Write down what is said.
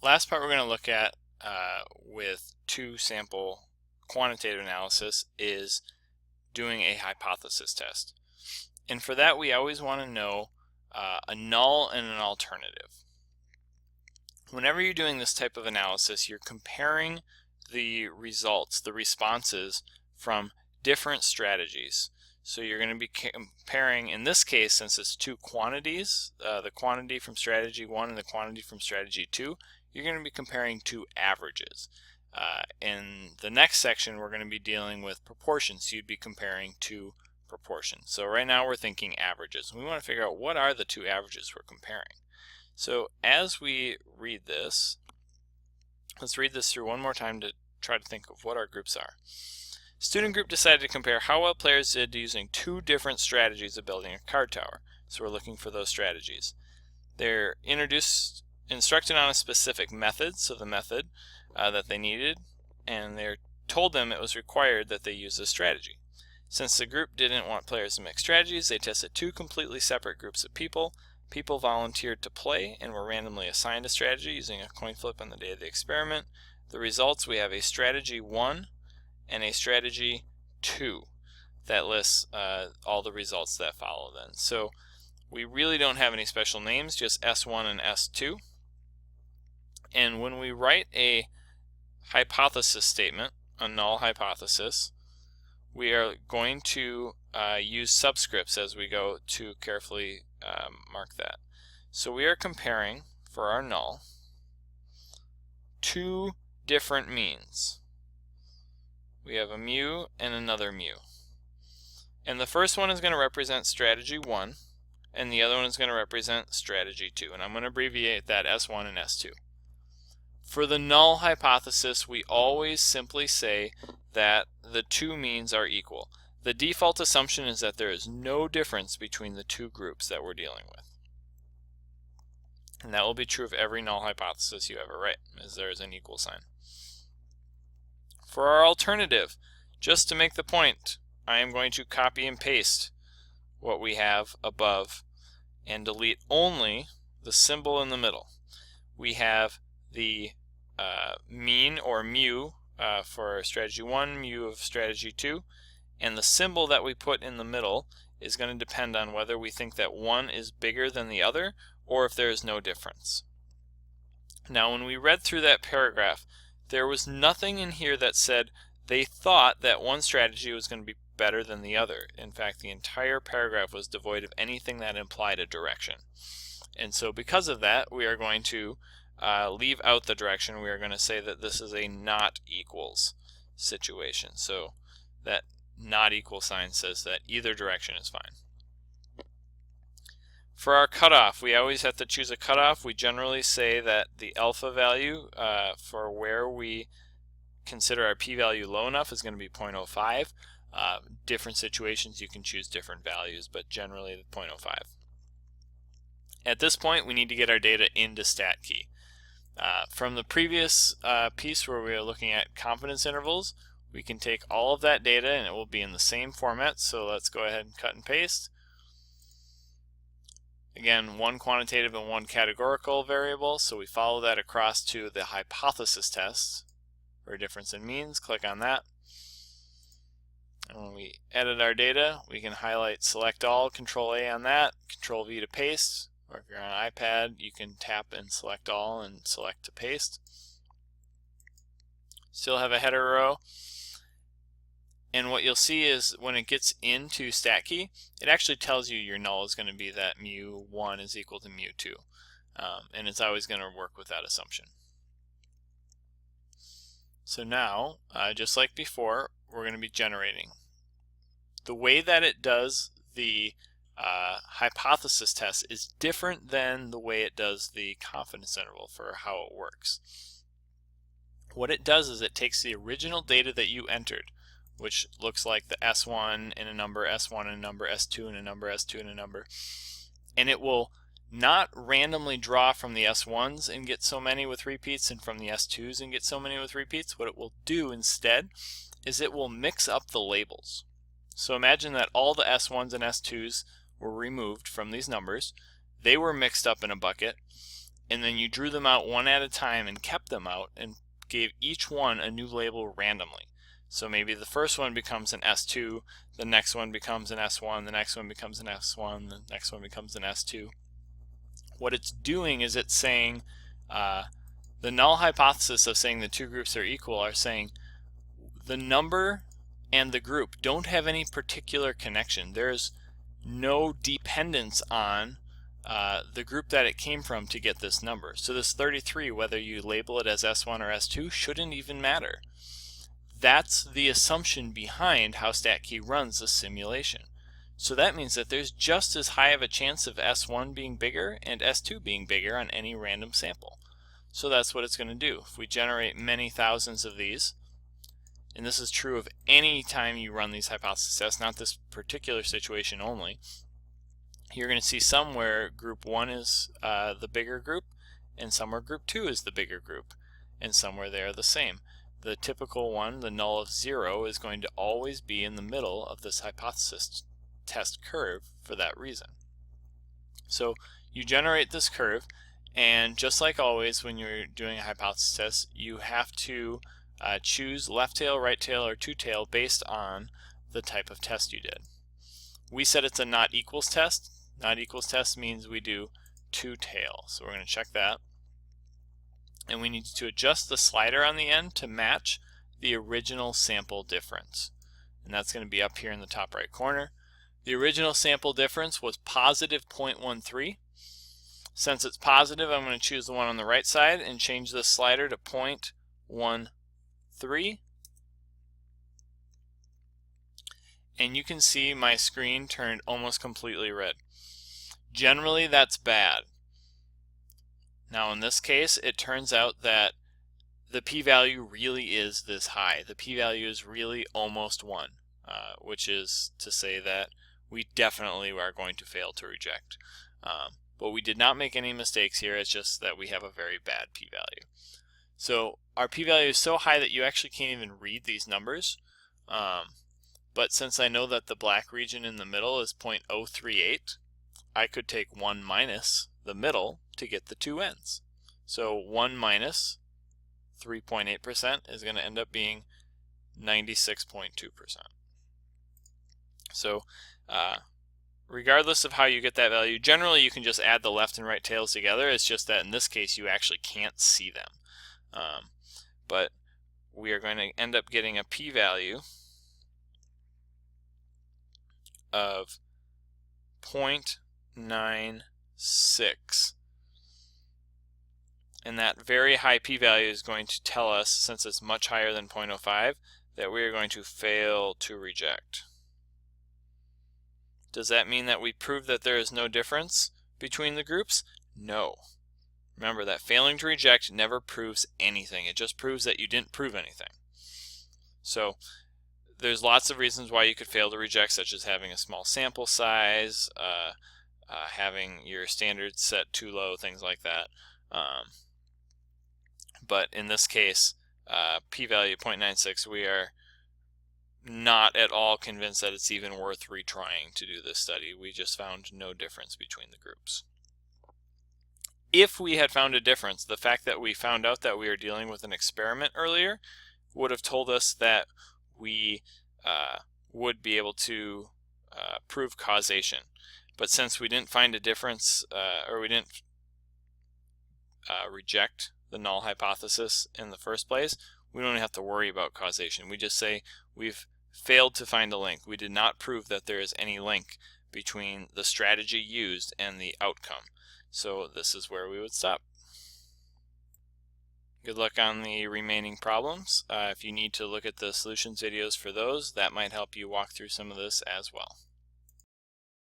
last part we're going to look at with two sample quantitative analysis is doing a hypothesis test. And for that we always want to know a null and an alternative. Whenever you're doing this type of analysis, you're comparing the results, the responses from different strategies. So you're going to be comparing, in this case, since it's two quantities, the quantity from strategy 1 and the quantity from strategy 2, you're going to be comparing two averages. In the next section, we're going to be dealing with proportions. So you'd be comparing two proportions. So right now we're thinking averages. We want to figure out what are the two averages we're comparing. So as we read this, let's read this through one more time to try to think of what our groups are. Student group decided to compare how well players did using two different strategies of building a card tower. So we're looking for those strategies. They're instructed on a specific method, so the method that they needed, and they're told them it was required that they use this strategy. Since the group didn't want players to mix strategies, they tested two completely separate groups of people. People volunteered to play and were randomly assigned a strategy using a coin flip on the day of the experiment. The results, we have a strategy 1 and a strategy 2 that lists all the results that follow then. So we really don't have any special names, just S1 and S2. And when we write a hypothesis statement, a null hypothesis, we are going to use subscripts as we go to carefully mark that. So we are comparing, for our null, two different means. We have a mu and another mu. And the first one is going to represent strategy 1, and the other one is going to represent strategy 2. And I'm going to abbreviate that S1 and S2. For the null hypothesis, we always simply say that the two means are equal. The default assumption is that there is no difference between the two groups that we're dealing with. And that will be true of every null hypothesis you ever write, as there is an equal sign. For our alternative, just to make the point, I am going to copy and paste what we have above and delete only the symbol in the middle. We have the mean or mu for strategy 1, mu of strategy 2, and the symbol that we put in the middle is going to depend on whether we think that one is bigger than the other or if there is no difference. Now when we read through that paragraph, there was nothing in here that said they thought that one strategy was going to be better than the other. In fact, the entire paragraph was devoid of anything that implied a direction. And so because of that, we are going to leave out the direction. We are going to say that this is a not equals situation. So that not equal sign says that either direction is fine. For our cutoff, we always have to choose a cutoff. We generally say that the alpha value for where we consider our p-value low enough is going to be 0.05. Different situations you can choose different values, but generally 0.05. At this point, we need to get our data into StatKey. From the previous piece where we were looking at confidence intervals, we can take all of that data and it will be in the same format. So let's go ahead and cut and paste. Again, one quantitative and one categorical variable, so we follow that across to the hypothesis test for difference in means. Click on that. And when we edit our data, we can highlight select all, Control A on that, Control V to paste. Or if you're on an iPad, you can tap and select all and select to paste. Still have a header row. And what you'll see is when it gets into StatKey, it actually tells you your null is going to be that mu1 is equal to mu2. And it's always going to work with that assumption. So now, just like before, we're going to be generating. The way that it does the hypothesis test is different than the way it does the confidence interval for how it works. What it does is it takes the original data that you entered, which looks like the S1 and a number, S1 and a number, S2 and a number, S2 and a number, and it will not randomly draw from the S1s and get so many with repeats and from the S2s and get so many with repeats. What it will do instead is it will mix up the labels. So imagine that all the S1s and S2s were removed from these numbers. They were mixed up in a bucket, and then you drew them out one at a time and kept them out and gave each one a new label randomly. So maybe the first one becomes an S2, the next one becomes an S1, the next one becomes an S1, the next one becomes an S2. What it's doing is it's saying, the null hypothesis of saying the two groups are equal are saying the number and the group don't have any particular connection. There's no dependence on the group that it came from to get this number. So this 33, whether you label it as S1 or S2, shouldn't even matter. That's the assumption behind how StatKey runs the simulation. So that means that there's just as high of a chance of S1 being bigger and S2 being bigger on any random sample. So that's what it's going to do. If we generate many thousands of these, and this is true of any time you run these hypothesis tests, not this particular situation only, you're going to see somewhere group 1 is the bigger group, and somewhere group 2 is the bigger group, and somewhere they are the same. The typical one, the null of 0, is going to always be in the middle of this hypothesis test curve for that reason. So you generate this curve, and just like always when you're doing a hypothesis test, you have to choose left tail, right tail, or two tail based on the type of test you did. We said it's a not equals test. Not equals test means we do two tail. So we're going to check that. And we need to adjust the slider on the end to match the original sample difference. And that's going to be up here in the top right corner. The original sample difference was positive 0.13. Since it's positive, I'm going to choose the one on the right side and change the slider to 0.13. And you can see my screen turned almost completely red. Generally, that's bad. Now in this case, it turns out that the p-value really is this high. The p-value is really almost 1, which is to say that we definitely are going to fail to reject. But we did not make any mistakes here, it's just that we have a very bad p-value. So our p-value is so high that you actually can't even read these numbers. But since I know that the black region in the middle is 0.038, I could take 1 minus the middle to get the two ends. So 1 minus 3.8% is going to end up being 96.2%. So regardless of how you get that value, generally you can just add the left and right tails together. It's just that in this case you actually can't see them. But we are going to end up getting a p-value of 0.96. And that very high p-value is going to tell us, since it's much higher than 0.05, that we are going to fail to reject. Does that mean that we prove that there is no difference between the groups? No. Remember that failing to reject never proves anything. It just proves that you didn't prove anything. So there's lots of reasons why you could fail to reject, such as having a small sample size, having your standards set too low, things like that. But in this case, p-value 0.96, we are not at all convinced that it's even worth retrying to do this study. We just found no difference between the groups. If we had found a difference, the fact that we found out that we were dealing with an experiment earlier would have told us that we would be able to prove causation. But since we didn't find a difference, or we didn't reject the null hypothesis in the first place, we don't have to worry about causation. We just say we've failed to find a link. We did not prove that there is any link between the strategy used and the outcome. So this is where we would stop. Good luck on the remaining problems. If you need to look at the solutions videos for those, that might help you walk through some of this as well.